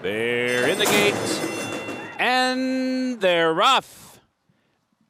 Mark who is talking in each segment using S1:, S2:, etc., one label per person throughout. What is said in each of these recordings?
S1: They're in the gate, and they're off.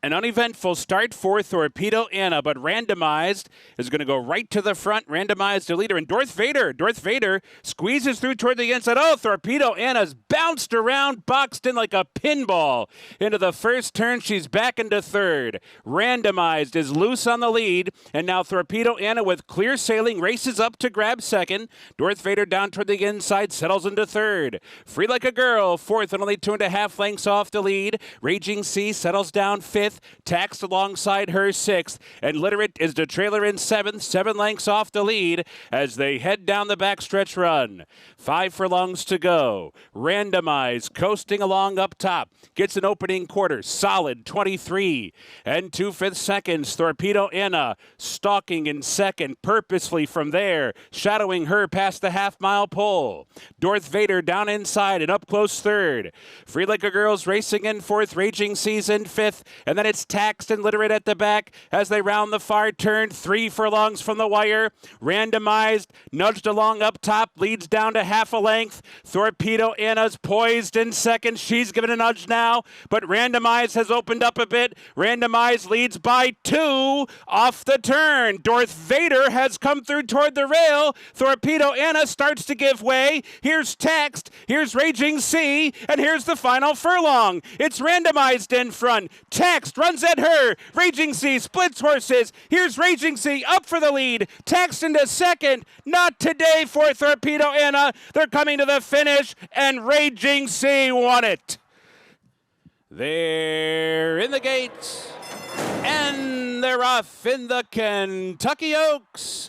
S1: An uneventful start for 𝗦𝗢𝗙𝗚𝗓𝗏, but randomized is going to go right to the front. Randomized the leader, and 𝗦𝗢𝗩𝗏 squeezes through toward the inside. Oh, 𝗦𝗢𝗙𝗚𝗓𝗏's bounced around, boxed in like a pinball into the first turn. She's back into third. Randomized is loose on the lead, and now 𝗦𝗢𝗙𝗚𝗓𝗏 with clear sailing races up to grab second. 𝗦𝗢𝗙𝗏 down toward the inside, settles into third. Free Like a Girl, fourth, and only 2.5 lengths off the lead. Raging Sea settles down fifth. Taxed alongside her sixth, and Literate is the trailer in seventh, 7 lengths off the lead as they head down the backstretch run. 5 furlongs to go. Randomized, coasting along up top, gets an opening quarter, solid 23 and 2/5 seconds. 𝗦𝗢𝗙𝗚𝗓𝗏 stalking in second, purposefully from there, shadowing her past the half-mile pole. 𝗦𝗢𝗩𝗏 down inside and up close third. Free Like a Girl's racing in fourth, Raging Seas in fifth, and then it's Taxed and Literate at the back as they round the far turn. 3 furlongs from the wire. Randomized, nudged along up top, leads down to half a length. 𝗦𝗢𝗙𝗚𝗓𝗏's poised in second. She's given a nudge now, but Randomized has opened up a bit. Randomized leads by 2 off the turn. 𝗦𝗢𝗩𝗏 has come through toward the rail. 𝗦𝗢𝗙𝗚𝗓𝗏 starts to give way. Here's Taxed, here's Raging Sea, and here's the final furlong. It's Randomized in front. Taxed runs at her. Raging Sea splits horses. Here's Raging Sea up for the lead. Taxed into second. Not today for 𝗦𝗢𝗙𝗚𝗓𝗏. They're coming to the finish, and Raging Sea won it. They're in the gate, and they're off in the Kentucky Oaks.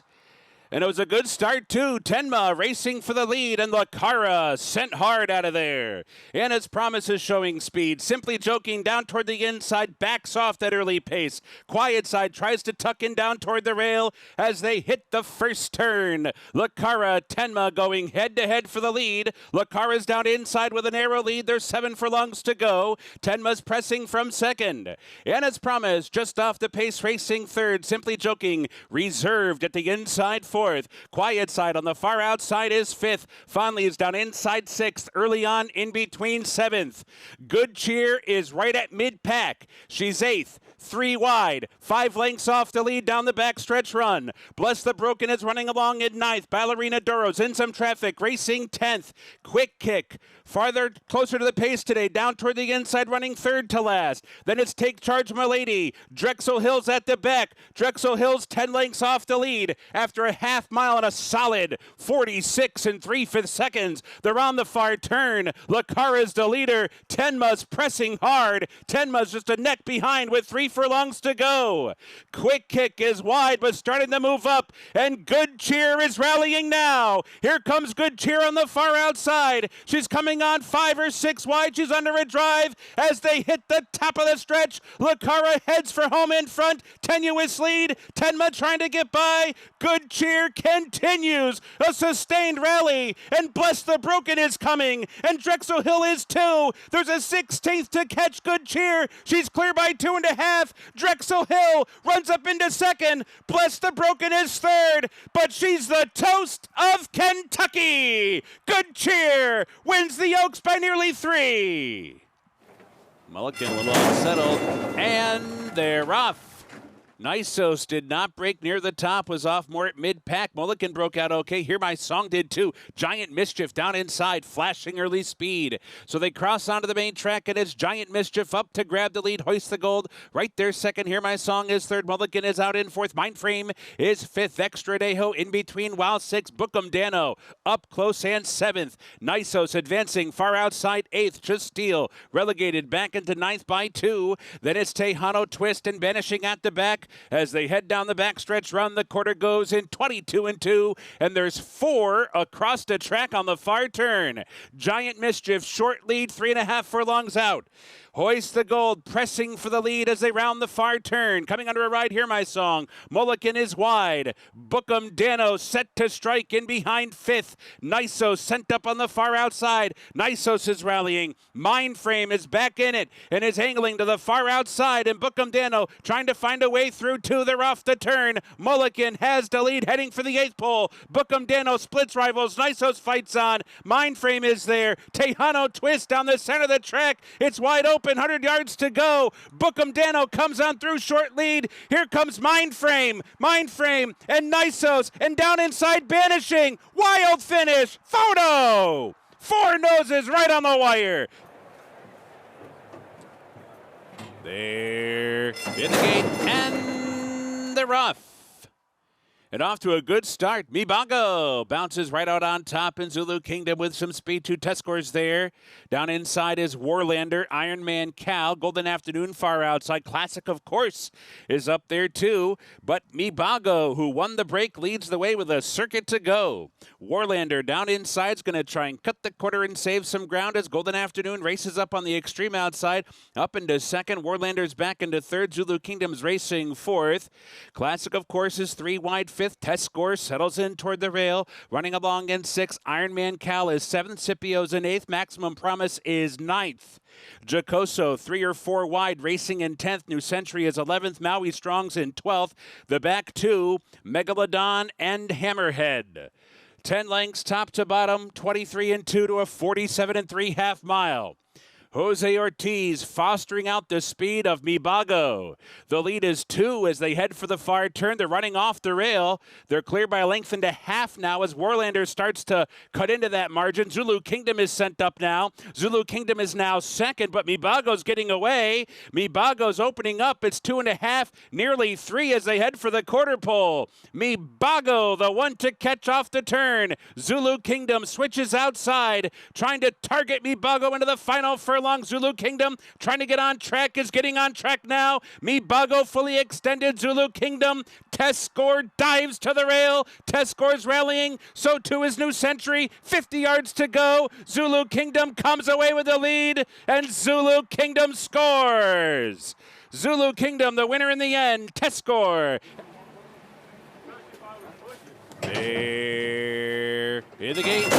S1: And it was a good start, too. 𝗦𝗢𝗏 racing for the lead, and 𝗦𝗢𝗩 sent hard out of there. Anna's Promise is showing speed. Simply Joking down toward the inside, backs off that early pace. Quiet Side tries to tuck in down toward the rail as they hit the first turn. 𝗦𝗢𝗩, 𝗦𝗢𝗏 going head-to-head for the lead. 𝗦𝗢𝗏's down inside with a narrow lead. There's 7 furlongs to go. 𝗦𝗢𝗏's pressing from second. Anna's Promise just off the pace, racing third. Simply Joking reserved at the inside fourth. Quiet Side on the far outside is fifth. Fondly is down inside sixth. Early on in between seventh. Good Cheer is right at mid-pack. She's eighth. 3 wide, 5 lengths off the lead down the backstretch run. Bless the Broken is running along in ninth. Ballerina Doro's in some traffic, racing 10th. Quick Kick, farther closer to the pace today, down toward the inside, running third to last. Then it's Take Charge Milady. Drexel Hill's at the back. Drexel Hill's 10 lengths off the lead after a half mile and a solid 46 and 3/5 seconds. They're on the far turn. 𝗦𝗢𝗏's the leader. 𝗦𝗏𝗏's pressing hard. 𝗦𝗏𝗏's just a neck behind with 3 furlongs to go. Quick Kick is wide, but starting to move up, and Good Cheer is rallying now. Here comes Good Cheer on the far outside. She's coming on 5 or 6 wide. She's under a drive as they hit the top of the stretch. 𝗦𝗢𝗏 heads for home in front. Tenuous lead. 𝗦𝗏𝗏 trying to get by. Good Cheer continues a sustained rally, and Bless the Broken is coming, and Drexel Hill is too. There's a 16th to catch Good Cheer. She's clear by 2.5. Drexel Hill runs up into second. Bless the Broken is third, but she's the toast of Kentucky. Good Cheer wins the Oaks by nearly 3. Mullikin a little unsettled, and they're off. Nisos did not break near the top, was off more at mid-pack. Mullikin broke out okay. Hear My Song did too. Giant Mischief down inside, flashing early speed. So they cross onto the main track, and it's Giant Mischief up to grab the lead, hoist the gold. Right there second. Hear My Song is third. Mullikin is out in fourth. MINDFRAME is fifth. 𝗥𝗏𝗚𝗏𝗏 in between, while 6. Bookham Dano up close and 7th. Nisos advancing far outside 8th. Just Steel relegated back into 9th by 2. Then it's Tejano Twist and Vanishing at the back. As they head down the backstretch run, the quarter goes in 22 and 2, and there's 4 across the track on the far turn. Giant Mischief, short lead, 3.5 furlongs out. Hoist the Gold pressing for the lead as they round the far turn. Coming under a ride, Hear My Song. Mullikin is wide. 𝗥𝗔𝗚𝗜𝗏𝗚 set to strike in behind fifth. 𝗦𝗊𝗡 sent up on the far outside. 𝗦𝗊𝗡 is rallying. MINDFRAME is back in it and is angling to the far outside. And 𝗥𝗔𝗚𝗏𝗚 trying to find a way through two. They're off the turn. Mullikin has the lead heading for the 8th pole. 𝗥𝗔𝗚𝗏𝗚 splits rivals. 𝗦𝗊𝗡 fights on. MINDFRAME is there. Tejano twist down the center of the track. It's wide open. 100 yards to go. 𝗥𝗔𝗚𝗏𝗚 comes on through short lead. Here comes MINDFRAME and 𝗦𝗊𝗡 and down inside Banishing. Wild finish. Photo. 4 noses right on the wire. They're in the gate and they're off. And off to a good start. 𝗦𝗢𝗩𝗚 bounces right out on top in Zulu Kingdom with some speed. 2 test scores there. Down inside is Warlander, Ironman Cal, Golden Afternoon far outside. Classic, of course, is up there too. But 𝗦𝗢𝗩𝗚, who won the break, leads the way with a circuit to go. Warlander down inside is going to try and cut the quarter and save some ground as Golden Afternoon races up on the extreme outside. Up into second. Warlander's back into third. Zulu Kingdom's racing fourth. Classic, of course, is 3 wide fifth. Test score settles in toward the rail. Running along in 6th. Ironman Cal is 7th. Scipio's in 8th. Maximum Promise is 9th. Jocoso 3 or 4 wide, racing in 10th. New Century is 11th. Maui Strong's in 12th. The back 2, Megalodon and Hammerhead. 10 lengths top to bottom, 23 and 2 to a 47 and 3 half mile. Jose Ortiz fostering out the speed of 𝗦𝗢𝗩𝗚. The lead is 2 as they head for the far turn. They're running off the rail. They're clear by a length and a half now as Warlander starts to cut into that margin. Zulu Kingdom is sent up now. Zulu Kingdom is now second, but 𝗦𝗢𝗩𝗚's getting away. 𝗦𝗢𝗩𝗚's opening up. It's 2.5, nearly 3 as they head for the quarter pole. 𝗦𝗢𝗩𝗚, the one to catch off the turn. Zulu Kingdom switches outside, trying to target 𝗦𝗢𝗩𝗚 into the final furlong. Zulu Kingdom trying to get on track, is getting on track now. 𝗦𝗢𝗩𝗚 fully extended. Zulu Kingdom. Test score dives to the rail. Test score's rallying. So too is New Century. 50 yards to go. Zulu Kingdom comes away with the lead, and Zulu Kingdom scores. Zulu Kingdom, the winner in the end. Test score. They're in the gate.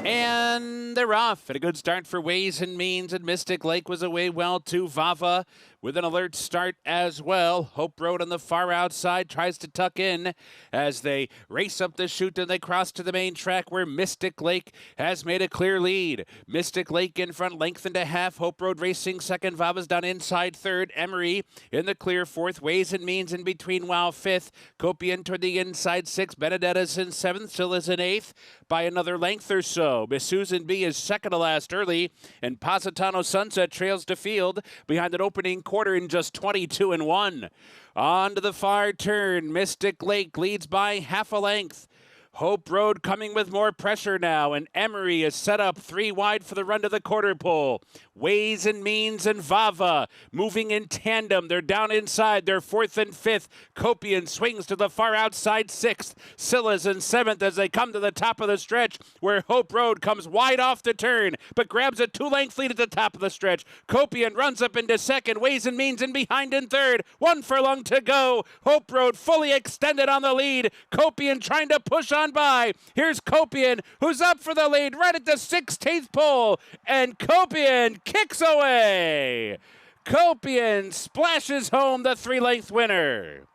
S1: And they're off. And a good start for Ways and Means, and Mystic Lake was away well to 𝗏𝗏 with an alert start as well. Hope Road on the far outside tries to tuck in as they race up the chute and they cross to the main track where Mystic Lake has made a clear lead. Mystic Lake in front, length and a half. Hope Road racing second. 𝗏𝗏's down inside third. Emery in the clear fourth. Ways and Means in between while fifth. KOPION toward the inside sixth. Benedetta's in seventh. Silla's in eighth by another length or so. Miss Susan B is second to last early, and Positano Sunset trails to field behind an opening quarter in just 22 and 1. On to the far turn. Mystic Lake leads by half a length. Hope Road coming with more pressure now, and Emery is set up 3 wide for the run to the quarter pole. Ways and Means and 𝗏𝗏 moving in tandem. They're down inside. They're 4th and 5th. KOPION swings to the far outside 6th. Silla's in 7th as they come to the top of the stretch where Hope Road comes wide off the turn but grabs a 2-length lead at the top of the stretch. KOPION runs up into second. Ways and Means in behind in third. 1 furlong to go. Hope Road fully extended on the lead. KOPION trying to push on by. Here's KOPION, who's up for the lead right at the 16th pole, and KOPION kicks away. KOPION splashes home the 3-length winner.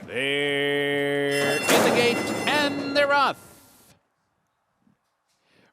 S1: They're in the gate and they're off.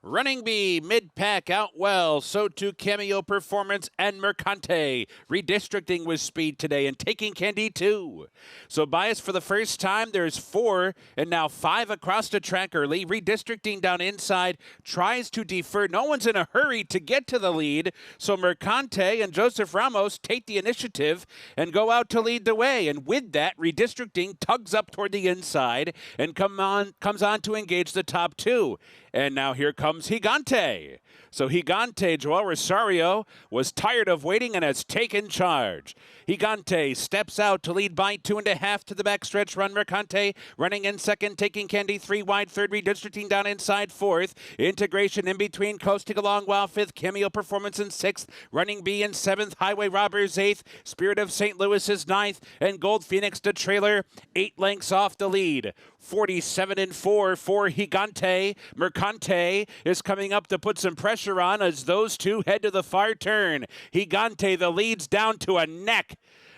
S1: Running B, mid-pack out well. So too Cameo Performance and Mercante. Redistricting with speed today and taking Candy too. So bias for the first time. There's 4 and now 5 across the track early. Redistricting down inside. Tries to defer. No one's in a hurry to get to the lead. So Mercante and Joseph Ramos take the initiative and go out to lead the way. And with that, Redistricting tugs up toward the inside and comes on to engage the top 2. And now here comes comes 𝗥𝗔𝗚𝗜𝗏𝗡𝗚. So 𝗥𝗔𝗚𝗏𝗏, Joel Rosario, was tired of waiting and has taken charge. 𝗥𝗔𝗚𝗏𝗏 steps out to lead by 2.5 to the backstretch run. 𝗥𝗔𝗚𝗏𝗏 running in second, taking Candy 3 wide, third, redistricting down inside fourth. Integration in between, coasting along while fifth. Cameo Performance in sixth, running B in seventh. Highway Robbers eighth, Spirit of St. Louis is ninth, and Gold Phoenix to trailer 8 lengths off the lead. 47-4 for 𝗥𝗔𝗚𝗏𝗏𝗏. Mercante is coming up to put some pressure on as those two head to the far turn. 𝗥𝗔𝗚𝗏𝗏𝗏, the lead's down to a neck.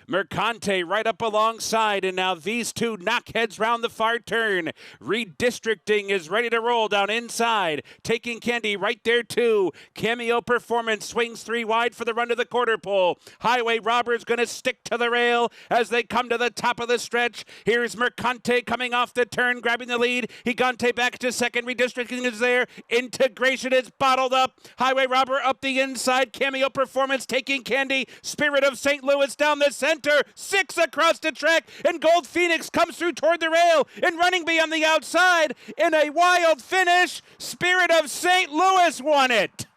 S1: Mercante right up alongside, and now these two knock heads round the far turn. Redistricting is ready to roll down inside, taking Candy right there too. Cameo Performance swings 3 wide for the run to the quarter pole. Highway Robbers going to stick to the rail as they come to the top of the stretch. Here's Mercante coming off the turn, grabbing the lead. 𝗥𝗔𝗚𝗏𝗏𝗏 back to second. Redistricting is there. Integration is bottled up. Highway Robber up the inside. Cameo Performance taking Candy. Spirit of St. Louis down the center. 6 across the track, and Gold Phoenix comes through toward the rail, and running B on the outside in a wild finish. Spirit of St. Louis won it.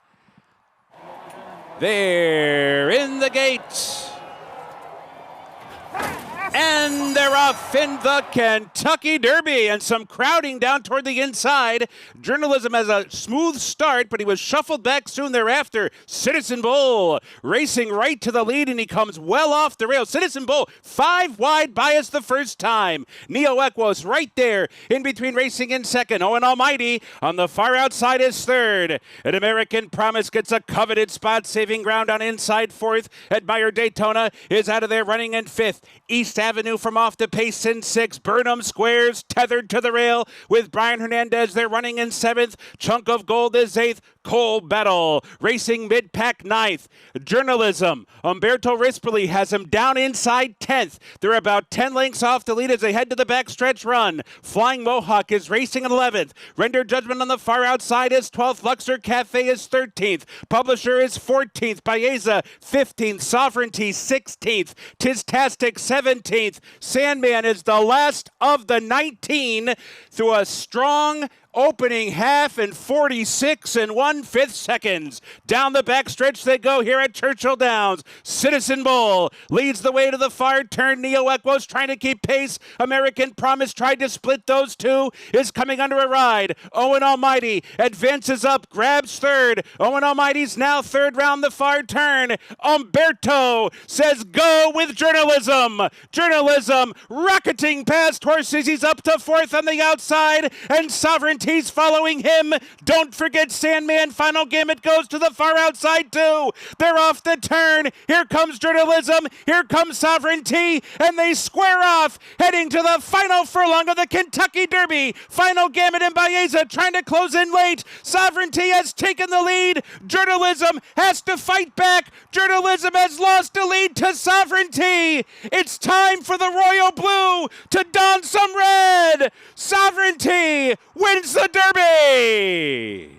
S1: They're in the gates. And they're off in the Kentucky Derby, and some crowding down toward the inside. Journalism has a smooth start, but he was shuffled back soon thereafter. Citizen Bull racing right to the lead, and he comes well off the rail. Citizen Bull 5 wide bias the first time. 𝗦𝗢𝗏𝗏𝗏𝗏 right there in between, racing in second. 𝗦𝗢𝗡𝗚 𝗦𝗘𝗏𝗏𝗏𝗏 on the far outside is third. An American Promise gets a coveted spot, saving ground on inside fourth. Admire Daytona is out of there, running in fifth. East Avenue from off the pace in sixth. Burnham Squares tethered to the rail with Brian Hernandez. They're running in seventh. Chunk of Gold is eighth. Cole Battle racing mid-pack ninth. Journalism, Umberto Rispoli has him down inside 10th. They're about 10 lengths off the lead as they head to the backstretch run. Flying Mohawk is racing in 11th. Render Judgment on the far outside is 12th. Luxor Cafe is 13th. Publisher is 14th. Baeza 15th. Sovereignty 16th. Tistastic 17th. Sandman is the last of the 19 through a strong opening half in 46 1/5 seconds. Down the backstretch they go here at Churchill Downs. Citizen Bull leads the way to the far turn. 𝗦𝗢𝗏𝗏𝗏𝗏's trying to keep pace. American Promise tried to split those two, is coming under a ride. 𝗦𝗢𝗏𝗏𝗏𝗏 Almighty advances up, grabs third. 𝗦𝗢𝗏𝗏𝗏𝗏𝗏's now third round the far turn. Umberto says go with Journalism. Journalism rocketing past horses. He's up to fourth on the outside, and Sovereignty he's following him. Don't forget Sandman. Final Gambit goes to the far outside too. They're off the turn. Here comes Journalism. Here comes Sovereignty. And they square off, heading to the final furlong of the Kentucky Derby. Final Gambit and Baeza trying to close in late. Sovereignty has taken the lead. Journalism has to fight back. Journalism has lost the lead to Sovereignty. It's time for the Royal Blue to don some red. Sovereignty wins the Derby.